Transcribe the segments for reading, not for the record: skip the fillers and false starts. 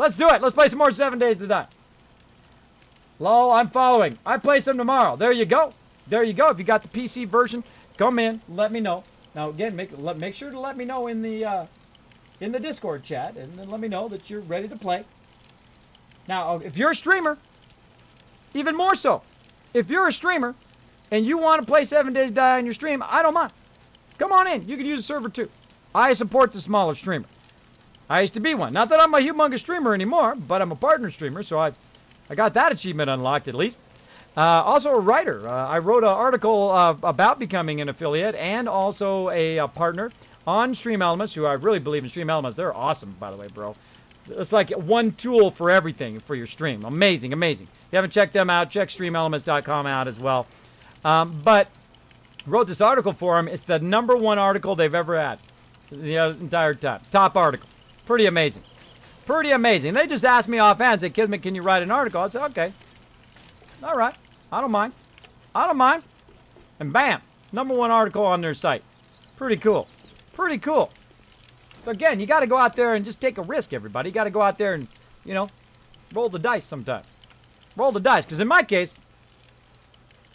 Let's do it. Let's play some more 7 Days to Die. Lol, I'm following. I play some tomorrow. There you go. There you go. If you got the PC version, come in. Let me know. Now again, make sure to let me know in the Discord chat, and then let me know that you're ready to play. Now, if you're a streamer, even more so, if you're a streamer and you want to play 7 Days to Die on your stream, I don't mind. Come on in. You can use a server too. I support the smaller streamer. I used to be one. Not that I'm a humongous streamer anymore, but I'm a partner streamer, so I got that achievement unlocked at least. Also a writer. I wrote an article about becoming an affiliate and also a partner on Stream Elements, who I really believe in Stream Elements. They're awesome, by the way, bro. It's like one tool for everything for your stream. Amazing, amazing. If you haven't checked them out, check streamelements.com out as well. But wrote this article for them. It's the #1 article they've ever had the entire time. Top article. Pretty amazing. Pretty amazing. They just asked me offhand, said, Kismet, can you write an article? I said, okay. All right. I don't mind. I don't mind. And bam, #1 article on their site. Pretty cool. Pretty cool. So again, you got to go out there and just take a risk, everybody. You got to go out there and, you know, roll the dice sometimes. Roll the dice. Because in my case,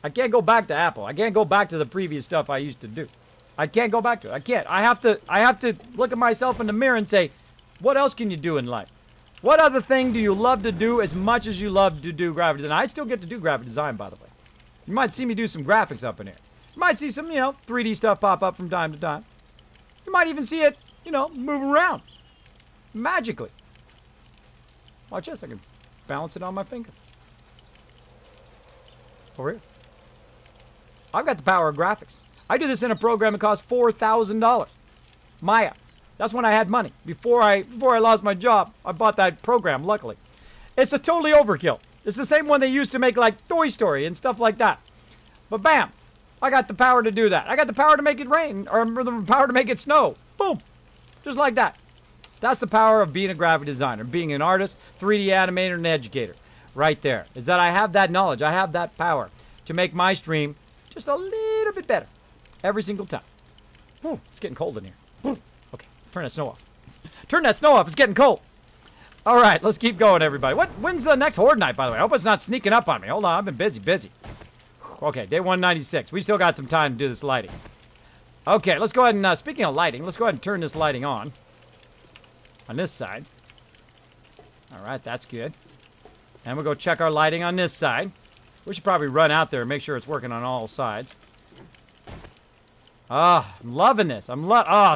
I can't go back to Apple. I can't go back to the previous stuff I used to do. I can't go back to it. I can't. I have to look at myself in the mirror and say, what else can you do in life? What other thing do you love to do as much as you love to do graphic design? I still get to do graphic design, by the way. You might see me do some graphics up in here. You might see some, 3D stuff pop up from time to time. You might even see it, move around. Magically. Watch this. I can balance it on my finger. Over here. I've got the power of graphics. I do this in a program that costs $4,000. Maya. That's when I had money. Before I lost my job, I bought that program, luckily. It's a totally overkill. It's the same one they used to make like Toy Story and stuff like that. But bam, I got the power to do that. I got the power to make it rain, or the power to make it snow. Boom. Just like that. That's the power of being a graphic designer, being an artist, 3D animator, and educator. Right there. Is that I have that knowledge. I have that power to make my stream just a little bit better every single time. Ooh, it's getting cold in here. Ooh. Okay, turn that snow off. Turn that snow off. It's getting cold. All right, let's keep going, everybody. When's the next Horde night, by the way? I hope it's not sneaking up on me. Hold on, I've been busy. Okay, day 196. We still got some time to do this lighting. Okay, let's go ahead and, speaking of lighting, let's go ahead and turn this lighting on this side. All right, that's good. And we'll go check our lighting on this side. We should probably run out there and make sure it's working on all sides. Ah, I'm loving this.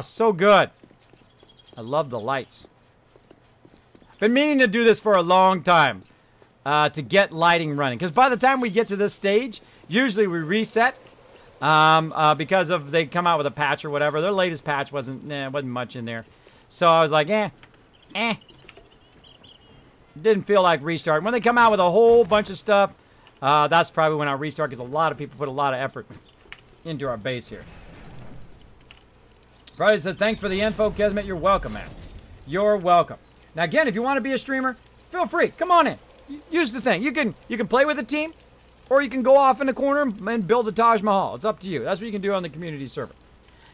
So good. I love the lights. Been meaning to do this for a long time to get lighting running. Because by the time we get to this stage, usually we reset because of they come out with a patch or whatever. Their latest patch wasn't much in there. So I was like, Didn't feel like restarting. When they come out with a whole bunch of stuff, that's probably when I restart because a lot of people put a lot of effort into our base here. Friday says, thanks for the info, Kismet. You're welcome, man. You're welcome. Now, again, if you want to be a streamer, feel free. Come on in. Use the thing. You can play with a team, or you can go off in the corner and build a Taj Mahal. It's up to you. That's what you can do on the community server.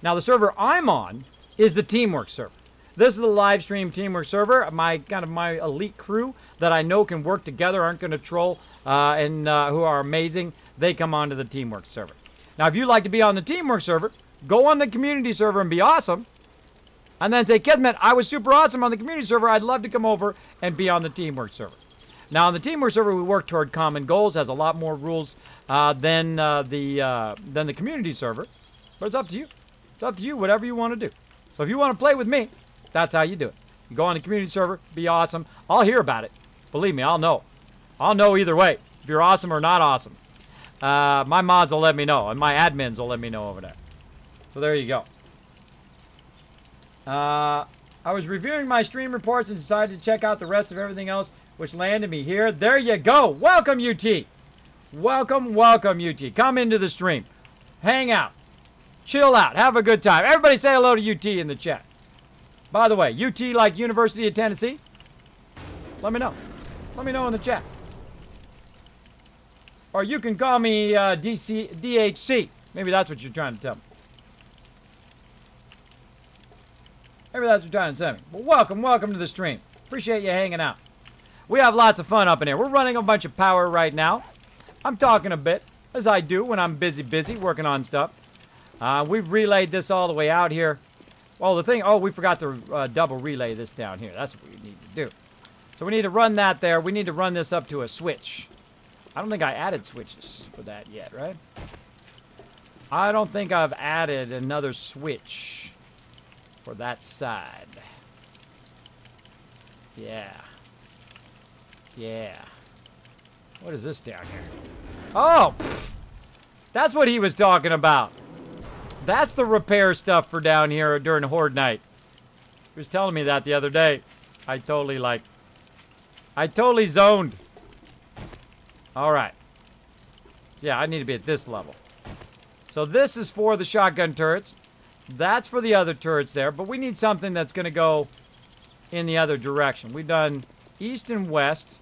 Now, the server I'm on is the Teamwork server. This is the live stream Teamwork server. My elite crew that I know can work together, aren't going to troll, and who are amazing. They come onto the Teamwork server. Now, if you'd like to be on the Teamwork server, go on the community server and be awesome. And then say, Kismet, I was super awesome on the community server. I'd love to come over and be on the Teamwork server. Now, on the Teamwork server, we work toward common goals. Has a lot more rules than the community server. But it's up to you. It's up to you, whatever you want to do. So if you want to play with me, that's how you do it. You go on the community server, be awesome. I'll hear about it. Believe me, I'll know. I'll know either way, if you're awesome or not awesome. My mods will let me know, and my admins will let me know over there. So there you go. I was reviewing my stream reports and decided to check out the rest of everything else, which landed me here. There you go. Welcome, UT. Welcome, UT. Come into the stream. Hang out. Chill out. Have a good time. Everybody say hello to UT in the chat. By the way, UT like University of Tennessee? Let me know. Let me know in the chat. Or you can call me DHC. Maybe that's what you're trying to tell me. Maybe that's what you're trying to tell me. Well, welcome to the stream. Appreciate you hanging out. We have lots of fun up in here. We're running a bunch of power right now. I'm talking a bit, as I do when I'm busy working on stuff. We've relayed this all the way out here. Well, we forgot to double relay this down here. That's what we need to do. So we need to run that there. We need to run this up to a switch. I don't think I added switches for that yet, right? I don't think I've added another switch for that side. Yeah. Yeah. What is this down here? Oh! Pfft. That's what he was talking about. That's the repair stuff for down here during Horde Night. He was telling me that the other day. I totally zoned. Alright. Yeah, I need to be at this level. So this is for the shotgun turrets. That's for the other turrets there. But we need something that's going to go in the other direction. We've done east and west.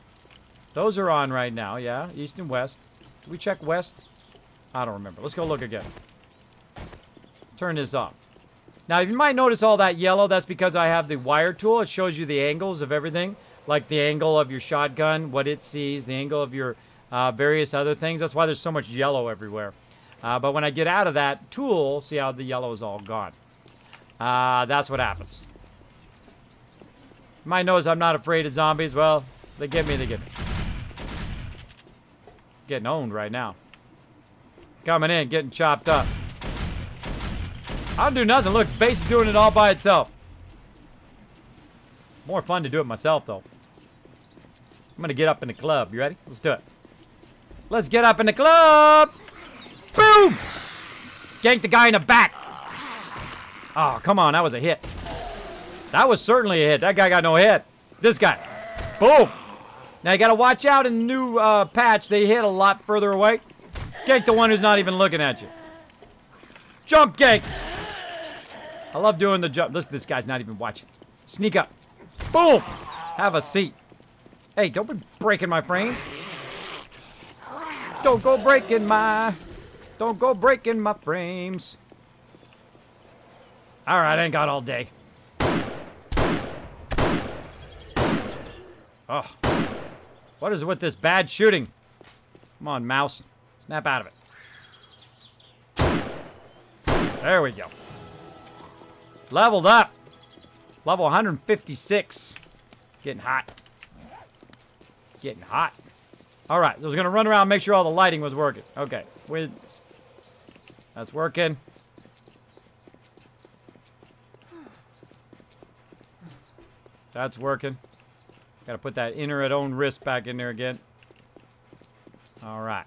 Those are on right now, yeah. East and west. Did we check west? I don't remember. Let's go look again. Turn this off. Now, you might notice all that yellow. That's because I have the wire tool. It shows you the angles of everything. Like the angle of your shotgun, what it sees, the angle of your various other things. That's why there's so much yellow everywhere. But when I get out of that tool, see how the yellow is all gone. That's what happens. You might notice I'm not afraid of zombies. Well, they get me, Getting owned right now. Coming in, getting chopped up. I don't do nothing. Look, base is doing it all by itself. More fun to do it myself, though. I'm going to get up in the club. You ready? Let's do it. Let's get up in the club. Boom! Ganked the guy in the back. Oh, come on. That was a hit. That was certainly a hit. That guy got no hit. This guy. Boom! Now, you got to watch out in the new patch. They hit a lot further away. Gank the one who's not even looking at you. Jump gank. I love doing the jump. Listen, this guy's not even watching. Sneak up. Boom! Have a seat. Hey, don't be breaking my frame. Don't go breaking my frames. Alright, I ain't got all day. Oh. What is it with this bad shooting? Come on, mouse. Snap out of it. There we go. Leveled up. Level 156. Getting hot. Getting hot. Alright, I was going to run around and make sure all the lighting was working. Okay. That's working. That's working. Got to put that inner at own wrist back in there again. Alright.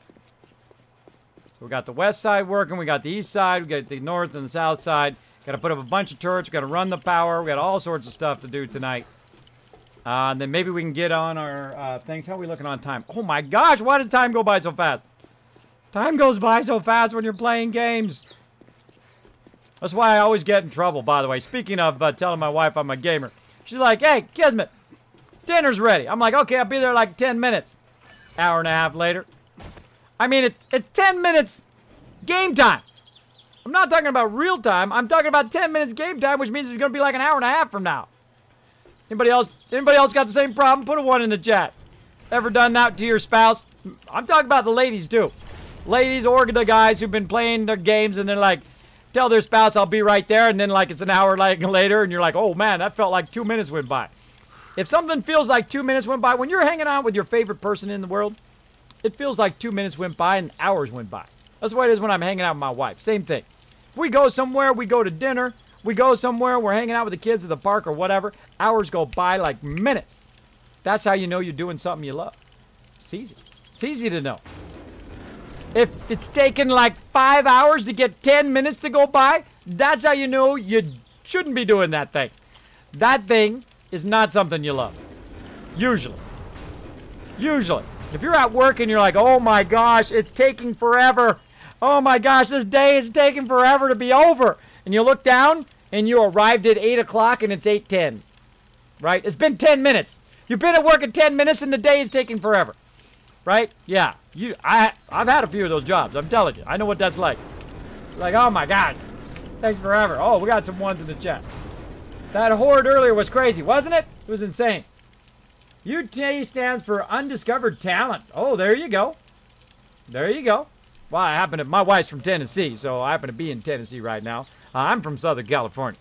So we got the west side working. We got the east side. We got the north and the south side. Got to put up a bunch of turrets. We got to run the power. We got all sorts of stuff to do tonight. And then maybe we can get on our things. How are we looking on time? Oh my gosh, why does time go by so fast? Time goes by so fast when you're playing games. That's why I always get in trouble, by the way. Speaking of telling my wife I'm a gamer. She's like, hey, Kismet, dinner's ready. I'm like, okay, I'll be there like 10 minutes. Hour and a half later. I mean, it's 10 minutes game time. I'm not talking about real time. I'm talking about 10 minutes game time, which means it's going to be like an hour and a half from now. Anybody else got the same problem? Put a 1 in the chat. Ever done that to your spouse? I'm talking about the ladies, too. Ladies or the guys who've been playing their games and then, like, tell their spouse, I'll be right there, and then, like, it's an hour later, and you're like, oh, man, that felt like 2 minutes went by. If something feels like 2 minutes went by, when you're hanging out with your favorite person in the world, it feels like 2 minutes went by and hours went by. That's the way it is when I'm hanging out with my wife. Same thing. If we go somewhere, we go to dinner, we go somewhere, we're hanging out with the kids at the park or whatever, hours go by like minutes. That's how you know you're doing something you love. It's easy. It's easy to know. If it's taken like 5 hours to get 10 minutes to go by, that's how you know you shouldn't be doing that thing. That thing is not something you love. Usually. Usually. If you're at work and you're like, oh my gosh, it's taking forever. Oh my gosh, this day is taking forever to be over. And you look down and you arrived at 8 o'clock and it's 8:10. Right? It's been 10 minutes. You've been at work at 10 minutes and the day is taking forever. Right? Yeah. I've had a few of those jobs. I'm telling you. I know what that's like. Like, oh my God. Takes forever. Oh, we got some ones in the chat. That horde earlier was crazy, wasn't it? It was insane. UT stands for Undiscovered Talent. Oh, there you go. There you go. Well, my wife's from Tennessee, so I happen to be in Tennessee right now. I'm from Southern California.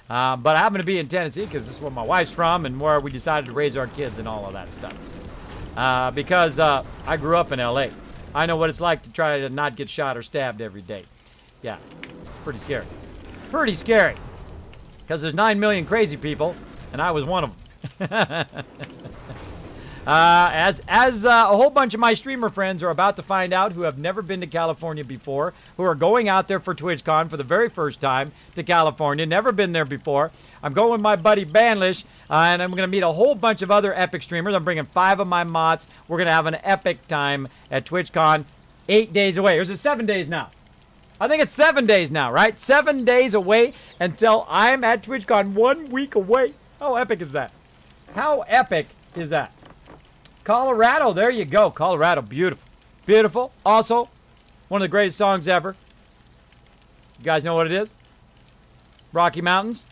But I happen to be in Tennessee because this is where my wife's from and where we decided to raise our kids and all of that stuff. Because I grew up in LA. I know what it's like to try to not get shot or stabbed every day. Yeah, it's pretty scary. Pretty scary. Because there's 9 million crazy people, and I was one of them. As a whole bunch of my streamer friends are about to find out, who have never been to California before, who are going out there for TwitchCon for the very first time to California, never been there before. I'm going with my buddy Banlish, and I'm going to meet a whole bunch of other epic streamers. I'm bringing 5 of my mods. We're going to have an epic time at TwitchCon 8 days away. Or is it 7 days now? I think it's 7 days now, right? 7 days away until I'm at TwitchCon, 1 week away. How epic is that? How epic is that? Colorado, there you go. Colorado, beautiful. Beautiful. Also, one of the greatest songs ever. You guys know what it is? Rocky Mountains.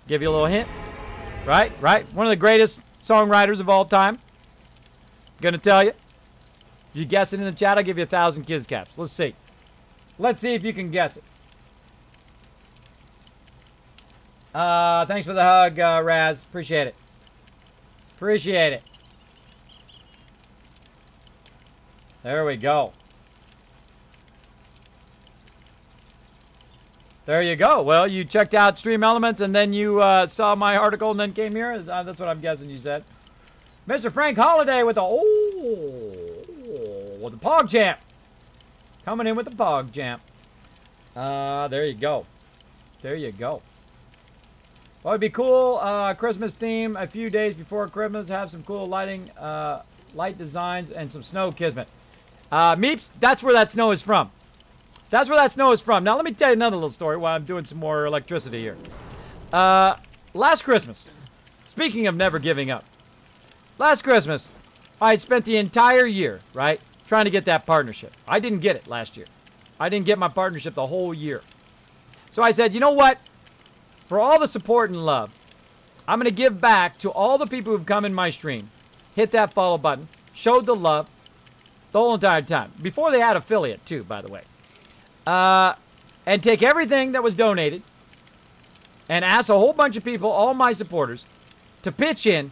Give you a little hint. Right? Right? One of the greatest songwriters of all time. Gonna tell you. If you guess it in the chat, I'll give you 1,000 kids caps. Let's see. Let's see if you can guess it. Thanks for the hug, Raz. Appreciate it. Appreciate it. There we go. There you go. Well, you checked out Stream Elements and then you saw my article and then came here. That's what I'm guessing you said. Mr. Frank Holiday with the with the Pog Champ. Coming in with the Pog Champ. There you go. There you go. Well, it'd be cool. Christmas theme a few days before Christmas. Have some cool lighting, light designs and some snow, Kismet. Meeps, that's where that snow is from. That's where that snow is from. Now, let me tell you another little story while I'm doing some more electricity here. Last Christmas, speaking of never giving up, last Christmas, I spent the entire year, right, trying to get that partnership. I didn't get it last year. I didn't get my partnership the whole year. So I said, you know what? For all the support and love, I'm going to give back to all the people who've come in my stream, hit that follow button, showed the love, the whole entire time. Before they had affiliate, too, by the way. And take everything that was donated and ask a whole bunch of people, all my supporters, to pitch in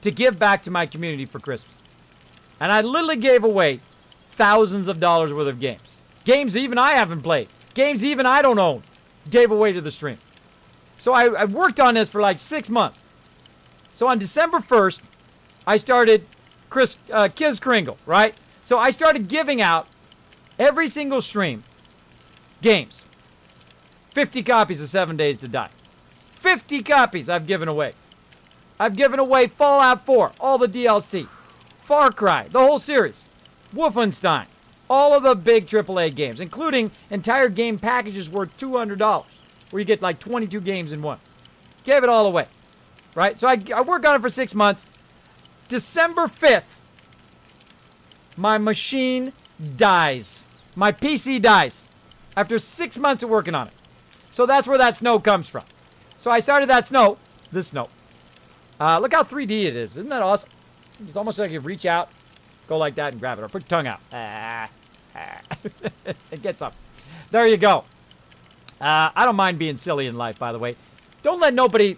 to give back to my community for Christmas. And I literally gave away thousands of dollars worth of games. Games even I haven't played. Games even I don't own. Gave away to the stream. So I worked on this for like 6 months. So on December 1st, I started Kiz Kringle, right? So I started giving out every single stream games. 50 copies of 7 Days to Die. 50 copies I've given away. I've given away Fallout 4, all the DLC, Far Cry, the whole series, Wolfenstein, all of the big AAA games, including entire game packages worth $200, where you get like 22 games in one. Gave it all away, right? So I worked on it for 6 months. December 5th, my machine dies. My PC dies after 6 months of working on it. So that's where that snow comes from. So I started that snow, this snow. Look how 3D it is. Isn't that awesome? It's almost like you reach out, go like that and grab it, or put your tongue out. It gets up. There you go. I don't mind being silly in life, by the way. Don't let nobody,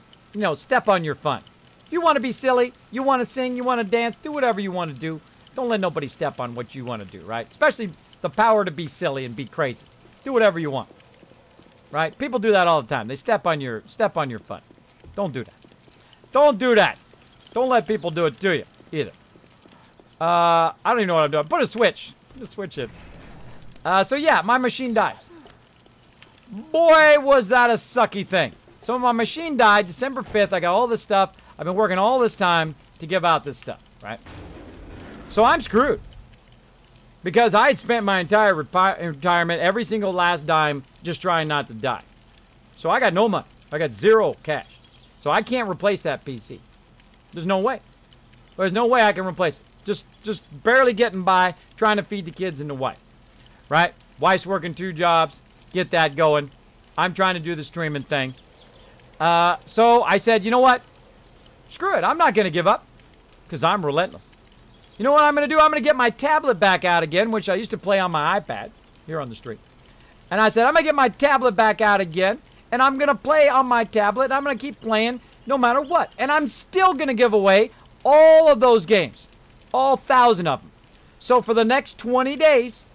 step on your fun. If you want to be silly, you want to sing, you want to dance, do whatever you want to do. Don't let nobody step on what you want to do, right? Especially the power to be silly and be crazy. Do whatever you want, right? People do that all the time. They step on your fun. Don't do that. Don't do that. Don't let people do it to you either. I don't even know what I'm doing. Put a switch. Just switch it. So yeah, my machine dies. Boy, was that a sucky thing. So my machine died December 5th. I got all this stuff. I've been working all this time to give out this stuff, right? So I'm screwed. Because I had spent my entire retirement, every single last dime, just trying not to die. So I got no money. I got zero cash. So I can't replace that PC. There's no way. There's no way I can replace it. Just barely getting by, trying to feed the kids and the wife. Right? Wife's working 2 jobs. Get that going. I'm trying to do the streaming thing. So I said, you know what? Screw it. I'm not going to give up. because I'm relentless. You know what I'm going to do? I'm going to get my tablet back out again, which I used to play on my iPad here on the street. And I said, I'm going to get my tablet back out again, and I'm going to play on my tablet, and I'm going to keep playing no matter what. And I'm still going to give away all of those games, all 1,000 of them. So for the next 20 days,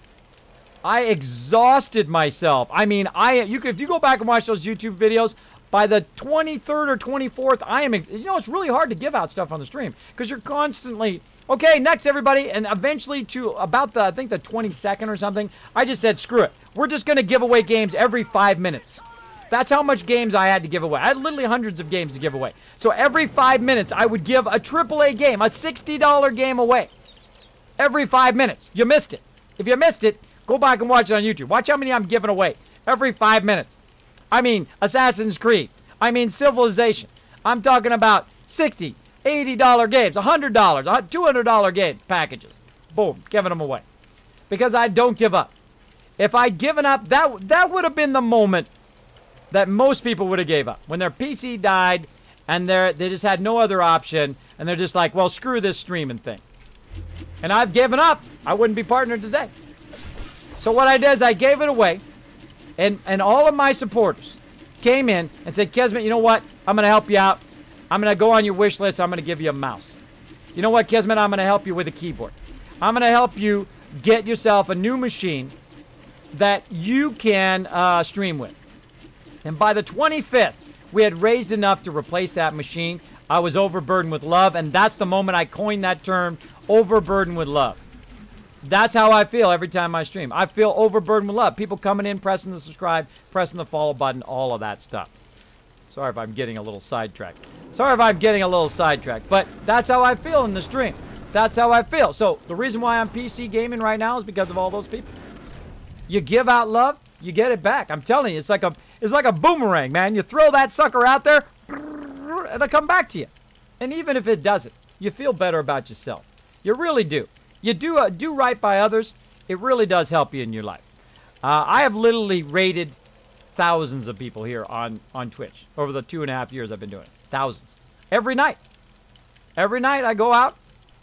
I exhausted myself. I mean, if you go back and watch those YouTube videos, by the 23rd or 24th, it's really hard to give out stuff on the stream because you're constantly, okay, next everybody, and eventually to about I think the 22nd or something, I just said, screw it. We're just going to give away games every 5 minutes. That's how much games I had to give away. I had literally hundreds of games to give away. So every 5 minutes, I would give a AAA game, a $60 game away. Every 5 minutes. You missed it. If you missed it, go back and watch it on YouTube. Watch how many I'm giving away every 5 minutes. I mean, Assassin's Creed. I mean, Civilization. I'm talking about $60, $80 games, $100, $200 game packages. Boom, giving them away. Because I don't give up. If I'd given up, that would have been the moment that most people would have gave up. When their PC died and they just had no other option and they're just like, well, screw this streaming thing. And I've given up. I wouldn't be partnered today. So what I did is I gave it away. And all of my supporters came in and said, Kismet, you know what? I'm going to help you out. I'm going to go on your wish list. I'm going to give you a mouse. You know what, Kismet? I'm going to help you with a keyboard. I'm going to help you get yourself a new machine that you can stream with. And by the 25th, we had raised enough to replace that machine. I was overburdened with love, and that's the moment I coined that term, overburdened with love. That's how I feel every time I stream. I feel overburdened with love. People coming in, pressing the subscribe, pressing the follow button, all of that stuff. Sorry if I'm getting a little sidetracked. But that's how I feel in the stream. That's how I feel. So the reason why I'm PC gaming right now is because of all those people. You give out love, you get it back. I'm telling you, it's like a boomerang, man. You throw that sucker out there, and it'll come back to you. And even if it doesn't, you feel better about yourself. You really do. You do right by others, it really does help you in your life. I have literally raided thousands of people here on Twitch over the 2.5 years I've been doing it. Thousands. Every night. Every night I go out,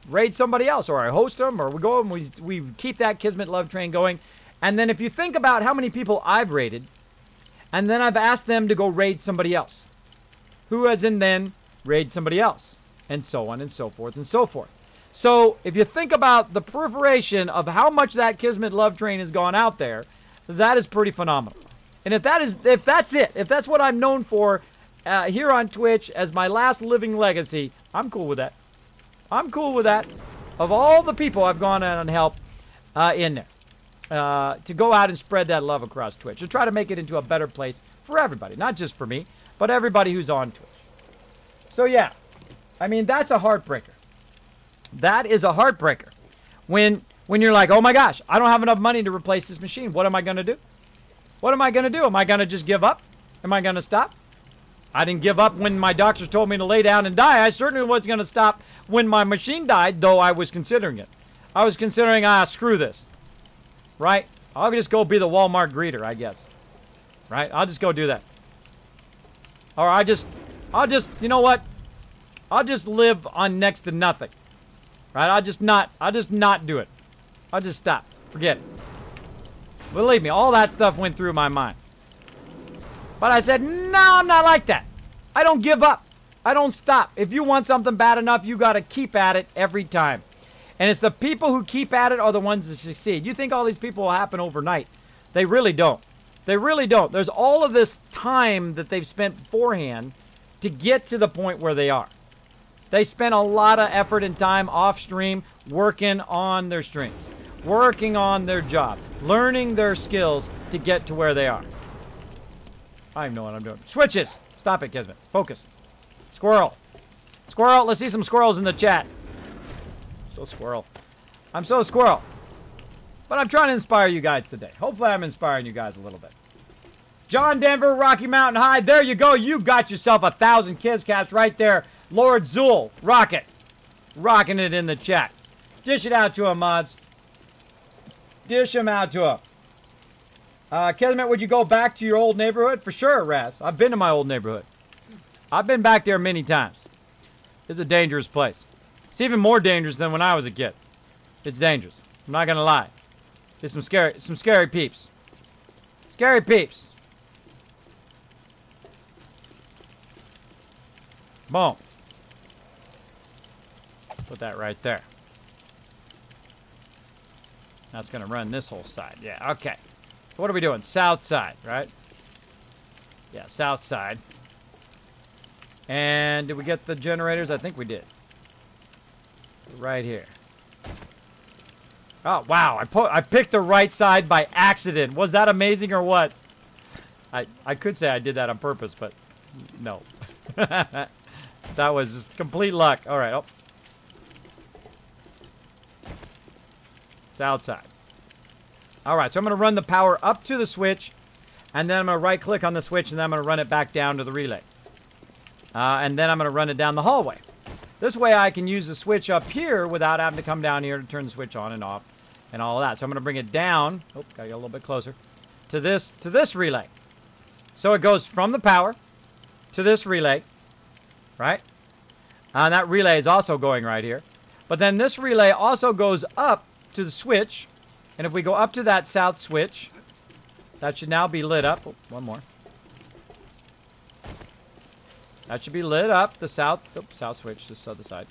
raid somebody else, or I host them, or we go and we keep that Kismet love train going. And then if you think about how many people I've raided, and then I've asked them to go raid somebody else, who has then raid somebody else, and so on and so forth and so forth. So if you think about the proliferation of how much that Kismet love train has gone out there, that is pretty phenomenal. And if that's what I'm known for here on Twitch as my last living legacy, I'm cool with that. I'm cool with that. Of all the people I've gone out and helped in there, to go out and spread that love across Twitch, to try to make it into a better place for everybody, not just for me, but everybody who's on Twitch. So yeah, I mean, that's a heartbreaker. That is a heartbreaker. When you're like, oh my gosh, I don't have enough money to replace this machine. What am I going to do? What am I going to do? Am I going to just give up? Am I going to stop? I didn't give up when my doctors told me to lay down and die. I certainly wasn't going to stop when my machine died, though I was considering it. I was considering, screw this. Right? I'll just go be the Walmart greeter, I guess. Right? I'll just go do that. Or I'll just, you know what? I'll just live on next to nothing. Right? I'll just not do it. I'll just stop. Forget it. Believe me, all that stuff went through my mind. But I said, no, I'm not like that. I don't give up. I don't stop. If you want something bad enough, you got to keep at it every time. And it's the people who keep at it are the ones that succeed. You think all these people will happen overnight. They really don't. They really don't. There's all of this time that they've spent beforehand to get to the point where they are. They spent a lot of effort and time off stream working on their streams, working on their job, learning their skills to get to where they are. I don't know what I'm doing. Switches. Stop it, Kismet. Focus. Squirrel. Squirrel. Let's see some squirrels in the chat. So squirrel. I'm so squirrel. But I'm trying to inspire you guys today. Hopefully I'm inspiring you guys a little bit. John Denver, Rocky Mountain High. There you go. You got yourself 1,000 Kids Cats right there. Lord Zool. Rocket. Rocking it in the chat. Dish it out to him, mods. Dish him out to him. Kismet, would you go back to your old neighborhood? For sure, Raz. I've been to my old neighborhood. I've been back there many times. It's a dangerous place. It's even more dangerous than when I was a kid. It's dangerous. I'm not gonna lie. It's some scary peeps. Scary peeps. Boom. Put that right there. That's gonna run this whole side. Yeah, okay. So what are we doing? South side, right? Yeah, south side. And did we get the generators? I think we did. Right here. Oh, wow. I picked the right side by accident. Was that amazing or what? I could say I did that on purpose, but no. That was just complete luck. All right. Oh. South side. All right. So I'm going to run the power up to the switch, and then I'm going to right-click on the switch, and then I'm going to run it back down to the relay. And then I'm going to run it down the hallway. This way I can use the switch up here without having to come down here to turn the switch on and off and all of that. So I'm going to bring it down. Oh, gotta get a little bit closer. To this relay. So it goes from the power to this relay. Right? And that relay is also going right here. But then this relay also goes up to the switch. And if we go up to that south switch, that should now be lit up. Oh, one more. That should be lit up. The south switch, this other side.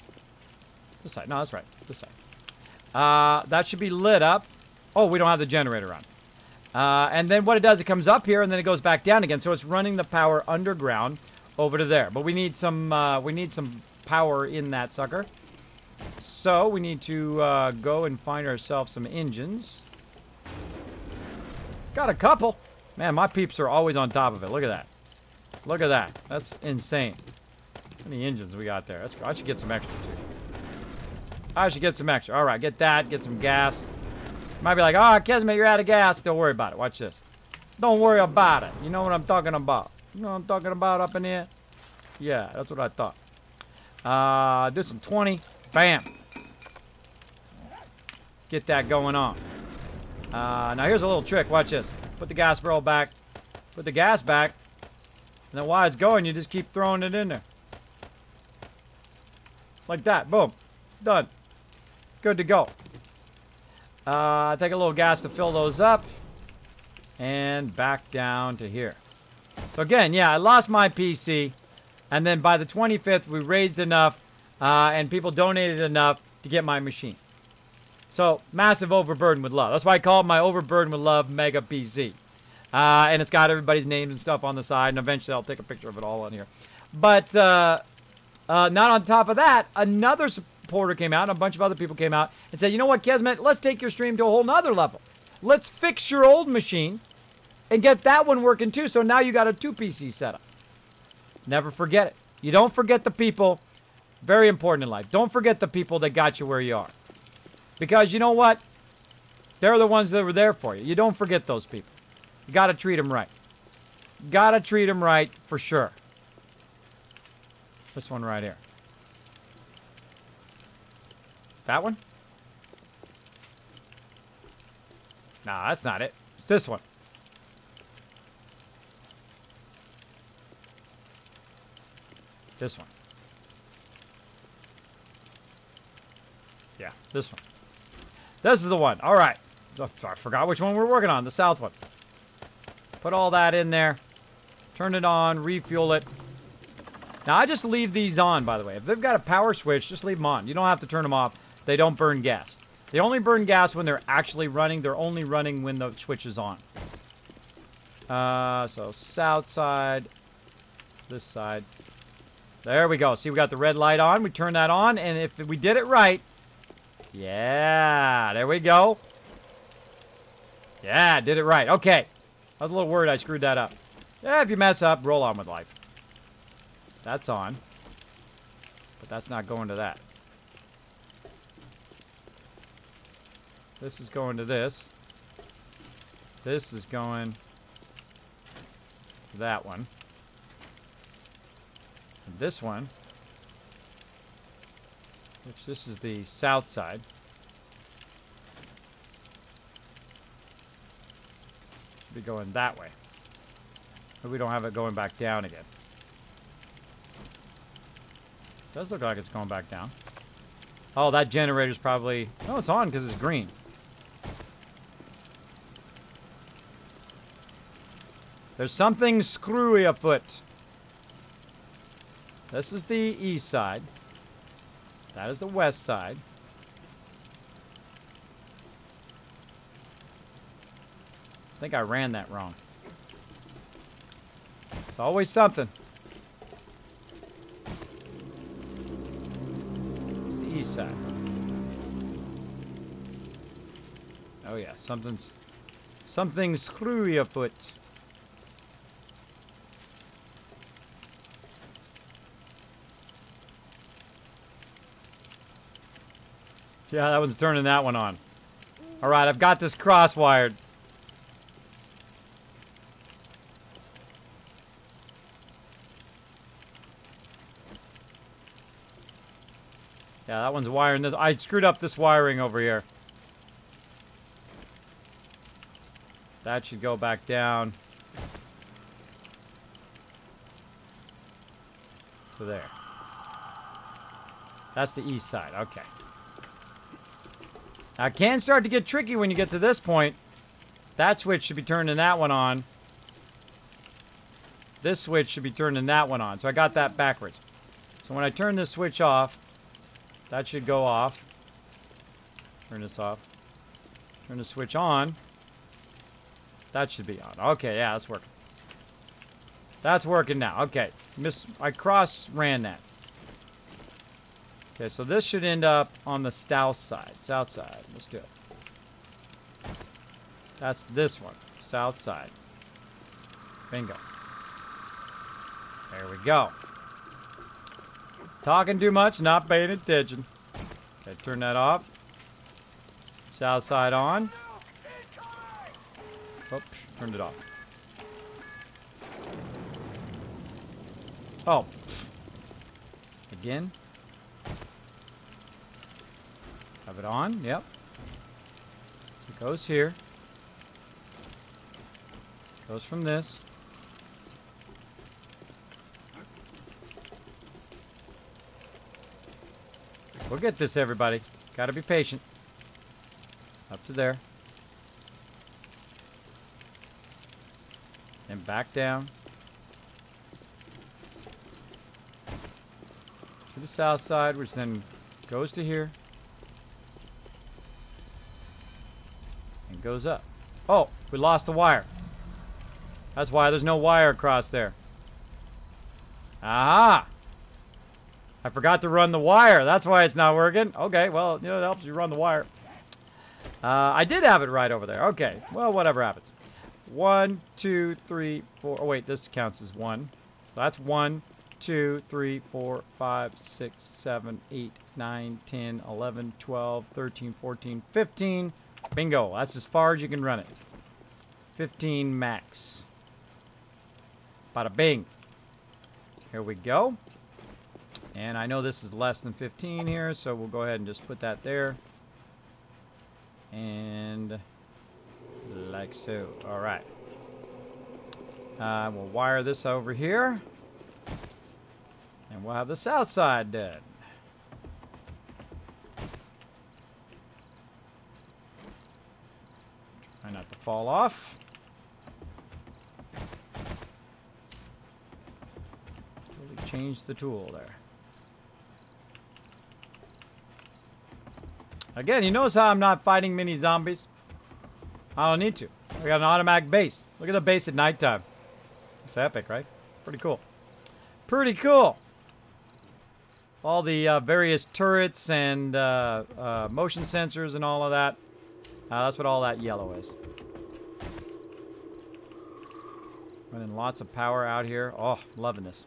This side. No, that's right. This side. That should be lit up. Oh, we don't have the generator on. And then what it does, it comes up here and then it goes back down again. So it's running the power underground over to there. But we need some power in that sucker. So we need to go and find ourselves some engines. Got a couple. Man, my peeps are always on top of it. Look at that. Look at that. That's insane. How many engines we got there? That's, I should get some extra, too. I should get some extra. All right, get that. Get some gas. Might be like, oh, Kismet, you're out of gas. Don't worry about it. Watch this. Don't worry about it. You know what I'm talking about. You know what I'm talking about up in here? Yeah, that's what I thought. Do some 20. Bam. Get that going on. Now, here's a little trick. Watch this. Put the gas barrel back. Put the gas back. And then while it's going, you just keep throwing it in there. Like that. Boom. Done. Good to go. Take a little gas to fill those up. And back down to here. So again, yeah, I lost my PC. And then by the 25th, we raised enough. And people donated enough to get my machine. So, massive overburden with love. That's why I call it my overburden with love mega PC. And it's got everybody's names and stuff on the side. And eventually I'll take a picture of it all on here. But not on top of that, another supporter came out. And a bunch of other people came out and said, you know what, Kismet? Let's take your stream to a whole nother level. Let's fix your old machine and get that one working too. So now you got a 2 PC setup. Never forget it. You don't forget the people. Very important in life. Don't forget the people that got you where you are. Because you know what? They're the ones that were there for you. You don't forget those people. You got to treat them right. Got to treat them right for sure. This one right here. That one? Nah, that's not it. It's this one. This one. Yeah, this one. This is the one. All right. I forgot which one we're working on. The south one. Put all that in there. Turn it on. Refuel it. Now, I just leave these on, by the way. If they've got a power switch, just leave them on. You don't have to turn them off. They don't burn gas. They only burn gas when they're actually running. They're only running when the switch is on. So, south side. This side. There we go. See, we got the red light on. We turn that on, and if we did it right... Yeah, there we go. Yeah, did it right. Okay. I was a little worried I screwed that up. Yeah, if you mess up, roll on with life. That's on. But that's not going to that. This is going to this. This is going to that one. And this one, which this is the south side. Should be going that way. But we don't have it going back down again. Does look like it's going back down. Oh, that generator's probably... Oh, it's on because it's green. There's something screwy afoot. This is the east side. That is the west side. I think I ran that wrong. It's always something. It's the east side. Oh yeah, something screwy afoot. Yeah, that one's turning that one on. All right, I've got this cross-wired. Yeah, that one's wiring this. I screwed up this wiring over here. That should go back down to there. That's the east side. Okay. Now, it can start to get tricky when you get to this point. That switch should be turning that one on. This switch should be turning that one on. So I got that backwards. So when I turn this switch off, that should go off. Turn this off. Turn the switch on. That should be on. Okay, yeah, that's working. That's working now. Okay. I cross-ran that. Okay, so this should end up on the south side. South side. Let's do it. That's this one. South side. Bingo. There we go. Talking too much, not paying attention. Okay, turn that off. South side on. Oops, turned it off. Oh. Again. Have it on, yep. It goes here. Goes from this. We'll get this, everybody. Gotta be patient. Up to there. And back down. To the south side, which then goes to here. And goes up. Oh, we lost the wire. That's why there's no wire across there. Aha! I forgot to run the wire. That's why it's not working. Okay, well, you know, it helps you run the wire. I did have it right over there. Okay, well, whatever happens. 1, 2, 3, 4. Oh, wait, this counts as 1. So that's 1, 2, 3, 4, 5, 6, 7, 8, 9, 10, 11, 12, 13, 14, 15. Bingo. That's as far as you can run it. 15 max. Bada bing. Here we go. And I know this is less than 15 here, so we'll go ahead and just put that there. And like so. All right. We'll wire this over here. And we'll have the south side done. Try not to fall off. Totally changed the tool there. Again, you notice how I'm not fighting mini zombies? I don't need to. I got an automatic base. Look at the base at nighttime. It's epic, right? Pretty cool. Pretty cool. All the various turrets and motion sensors and all of that. That's what all that yellow is. Running lots of power out here. Oh, I'm loving this.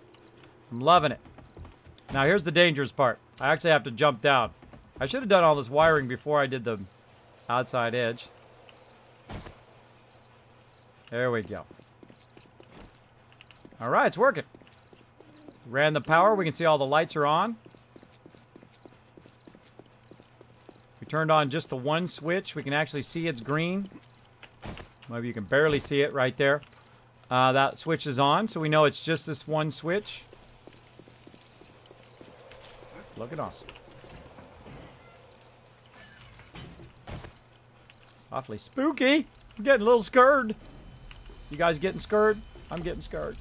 I'm loving it. Now, here's the dangerous part. I actually have to jump down. I should have done all this wiring before I did the outside edge. There we go. All right, it's working. Ran the power. We can see all the lights are on. We turned on just the one switch. We can actually see it's green. Maybe you can barely see it right there. That switch is on, so we know it's just this one switch. Looking awesome. Awfully spooky. I'm getting a little scared. You guys getting scared? I'm getting scared.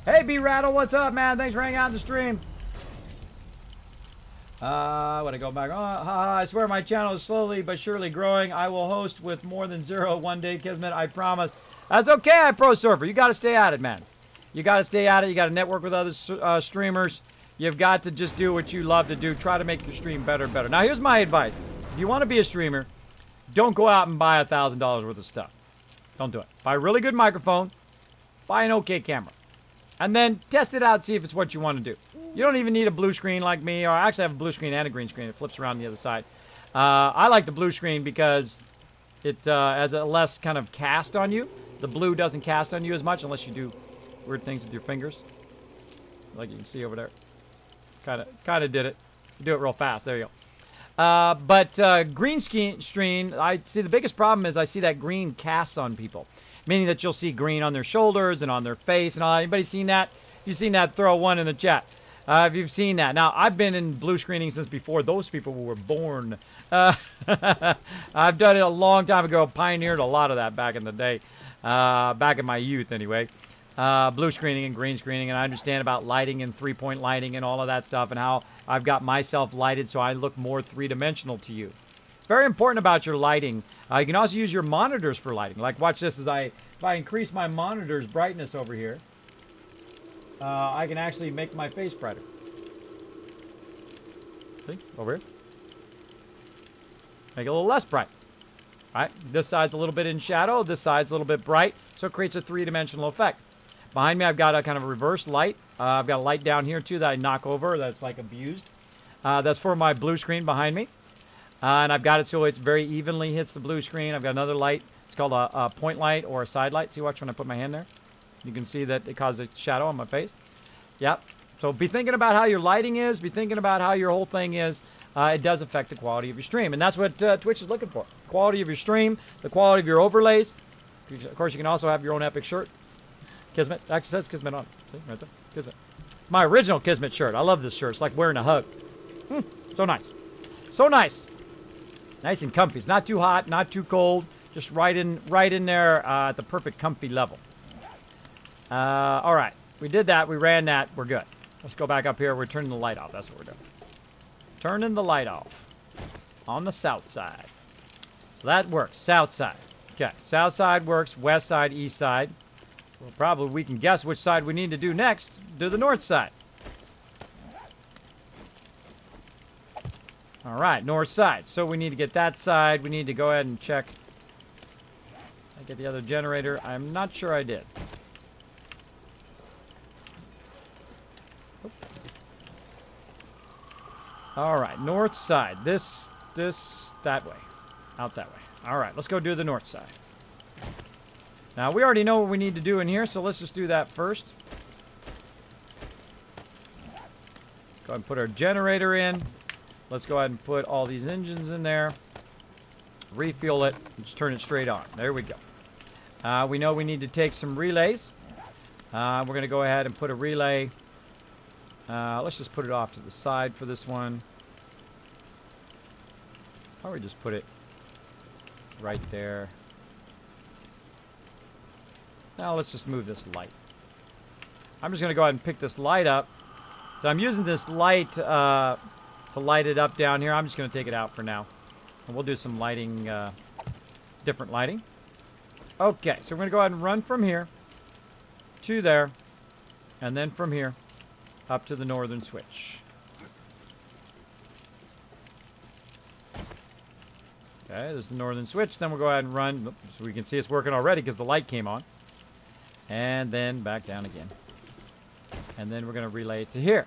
Hey, B-Rattle, what's up, man? Thanks for hanging out in the stream. When I go back, I swear my channel is slowly but surely growing. I will host with more than 0 one day, Kismet, I promise. That's okay, Pro Surfer. You got to stay at it, man. You got to stay at it. You got to network with other streamers. You've got to just do what you love to do. Try to make your stream better and better. Now, here's my advice. If you want to be a streamer, don't go out and buy $1,000 worth of stuff. Don't do it. Buy a really good microphone. Buy an okay camera. And then test it out, see if it's what you want to do. You don't even need a blue screen like me, or I actually have a blue screen and a green screen. It flips around the other side. I like the blue screen because it has a less kind of cast on you. The blue doesn't cast on you as much unless you do weird things with your fingers. Like you can see over there. Kind of did it. You do it real fast. There you go. But green screen, I see the biggest problem is I see that green casts on people. Meaning that you'll see green on their shoulders and on their face and all. Anybody seen that? If you've seen that, throw one in the chat. If you've seen that. Now, I've been in blue screening since before those people were born. I've done it a long time ago. Pioneered a lot of that back in the day. Back in my youth, anyway. Blue screening and green screening. And I understand about lighting and three-point lighting and all of that stuff. And how I've got myself lighted so I look more three-dimensional to you. It's very important about your lighting. You can also use your monitors for lighting. Like, watch this as if I increase my monitor's brightness over here. I can actually make my face brighter. See? Over here. Make it a little less bright. All right? This side's a little bit in shadow. This side's a little bit bright. So it creates a three-dimensional effect. Behind me, I've got a kind of a reverse light. I've got a light down here, too, that I knock over. That's, like, abused. That's for my blue screen behind me. And I've got it so it's very evenly hits the blue screen. I've got another light. It's called a point light or a side light. See, watch when I put my hand there. You can see that it causes a shadow on my face. Yep. So be thinking about how your lighting is. Be thinking about how your whole thing is. It does affect the quality of your stream. And that's what Twitch is looking for. Quality of your stream. The quality of your overlays. Of course, you can also have your own epic shirt. Kismet. Actually says Kismet on it. See, right there. Kismet. My original Kismet shirt. I love this shirt. It's like wearing a hug. So nice. So nice. Nice and comfy. It's not too hot, not too cold. Just right in there at the perfect comfy level. All right. We did that. We ran that. We're good. Let's go back up here. We're turning the light off. That's what we're doing. Turning the light off on the south side. So that works. South side. Okay. South side works. West side, east side. Well, probably we can guess which side we need to do next. Do the north side. All right. North side. So we need to get that side. We need to go ahead and check. I get the other generator. I'm not sure I did. All right, north side. This, that way. Out that way. All right, let's go do the north side. Now, we already know what we need to do in here, so let's just do that first. Go ahead and put our generator in. Let's go ahead and put all these engines in there. Refuel it, and just turn it straight on. There we go. We know we need to take some relays. We're going to go ahead and put a relay. Let's just put it off to the side for this one. Or we just put it right there. Now let's just move this light. I'm just going to go ahead and pick this light up. So I'm using this light to light it up down here. I'm just going to take it out for now. And we'll do some lighting, different lighting. Okay, so we're going to go ahead and run from here to there. And then from here up to the northern switch. Okay, there's the northern switch. Then we'll go ahead and run. So we can see it's working already because the light came on. And then back down again. And then we're going to relay it to here.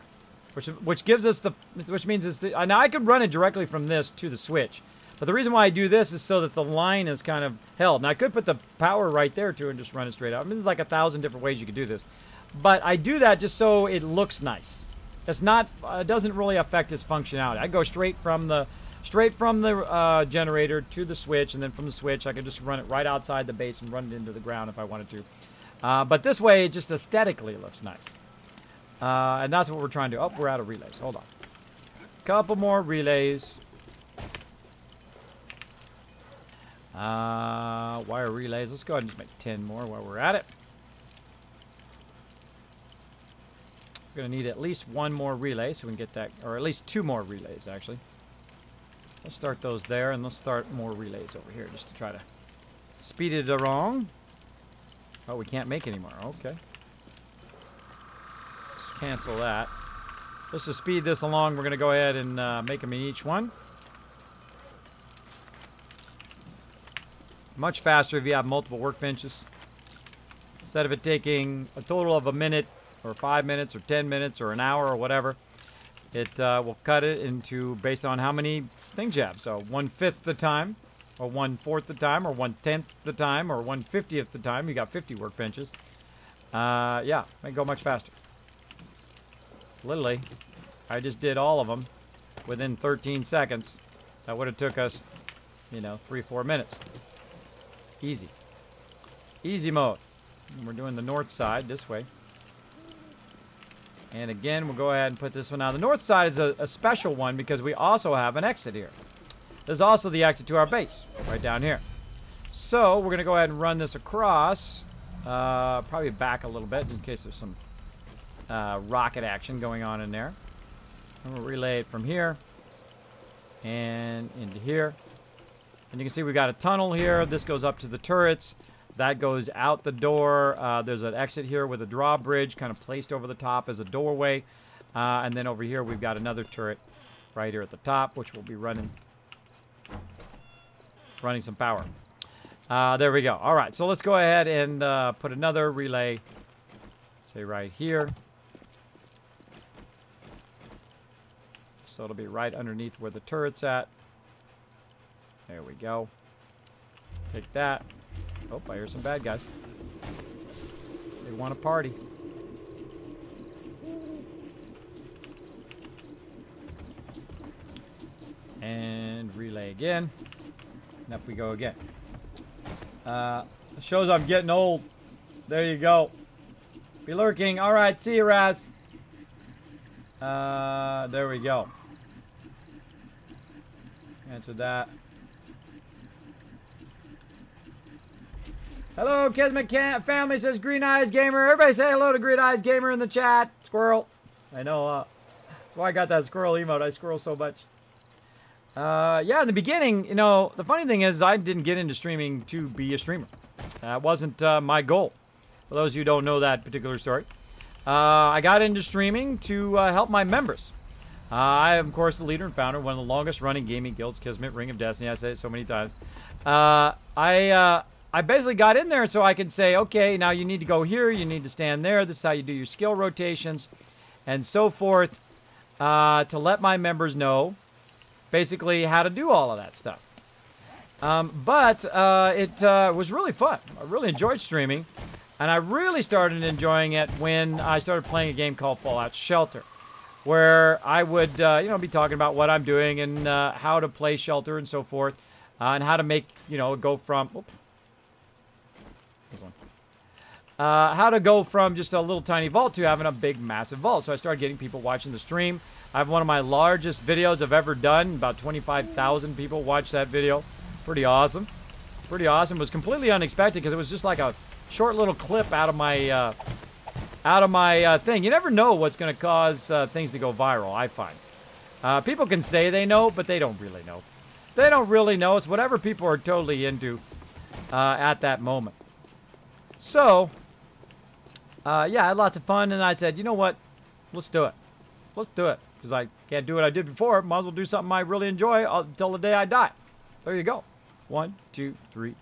Which gives us the... Which means it's the... Now, I could run it directly from this to the switch. But the reason why I do this is so that the line is kind of held. Now, I could put the power right there, too, and just run it straight out. I mean, there's like 1,000 different ways you could do this. But I do that just so it looks nice. It's not... It doesn't really affect its functionality. I go straight from the generator to the switch, and then from the switch, I could just run it right outside the base and run it into the ground if I wanted to. But this way, it just aesthetically looks nice. And that's what we're trying to do. Oh, we're out of relays. Hold on. Couple more relays. Wire relays. Let's go ahead and just make 10 more while we're at it. We're going to need at least one more relay so we can get that, or at least 2 more relays, actually. Let's start those there, and let's start more relays over here just to try to speed it along. Oh, we can't make any more. Okay. Let's cancel that. Let's just speed this along. We're going to go ahead and make them in each one. Much faster if you have multiple workbenches. Instead of it taking a total of a minute or 5 minutes or 10 minutes or an hour or whatever, it will cut it into based on how many things you have. So 1/5 the time, or 1/4 the time, or 1/10 the time, or 1/50th the time. You got 50 workbenches. Yeah, they go much faster. Literally, I just did all of them within 13 seconds. That would have took us, you know, 3-4 minutes. Easy. Easy mode. And we're doing the north side this way. And again, we'll go ahead and put this one. Now, the north side is a special one because we also have an exit here. There's also the exit to our base right down here. So we're going to go ahead and run this across. Probably back a little bit in case there's some rocket action going on in there. And we'll relay it from here and into here. And you can see we got a tunnel here. This goes up to the turrets. That goes out the door. There's an exit here with a drawbridge kind of placed over the top as a doorway. And then over here we've got another turret right here at the top, which will be running some power. There we go. All right, so let's go ahead and put another relay, say right here. So it'll be right underneath where the turret's at. There we go. Take that. Oh, I hear some bad guys. They want to party. And relay again. And up we go again. It shows I'm getting old. There you go. Be lurking. All right, see you, Raz. There we go. Answer that. Hello, Kismet family, says Green Eyes Gamer. Everybody say hello to Green Eyes Gamer in the chat. Squirrel. I know, that's why I got that squirrel emote. I squirrel so much. Yeah, in the beginning, you know, the funny thing is I didn't get into streaming to be a streamer. That wasn't my goal. For those of you who don't know that particular story. I got into streaming to help my members. I am, of course, the leader and founder of one of the longest running gaming guilds, Kismet, Ring of Destiny. I say it so many times. I basically got in there so I could say, okay, now you need to go here, you need to stand there, this is how you do your skill rotations, and so forth, to let my members know, basically, how to do all of that stuff. But it was really fun. I really enjoyed streaming, and I really started enjoying it when I started playing a game called Fallout Shelter, where I would, you know, be talking about what I'm doing and how to play Shelter and so forth, and how to make, you know, go from... Oops. How to go from just a little tiny vault to having a big, massive vault. So I started getting people watching the stream. I have one of my largest videos I've ever done. About 25,000 people watched that video. Pretty awesome. Pretty awesome. It was completely unexpected because it was just like a short little clip out of my thing. You never know what's going to cause things to go viral, I find. People can say they know, but they don't really know. They don't really know. It's whatever people are totally into at that moment. So, yeah, I had lots of fun, and I said, you know what? Let's do it. Let's do it. Because I can't do what I did before. Might as well do something I really enjoy until the day I die. There you go. 1, 2, 3,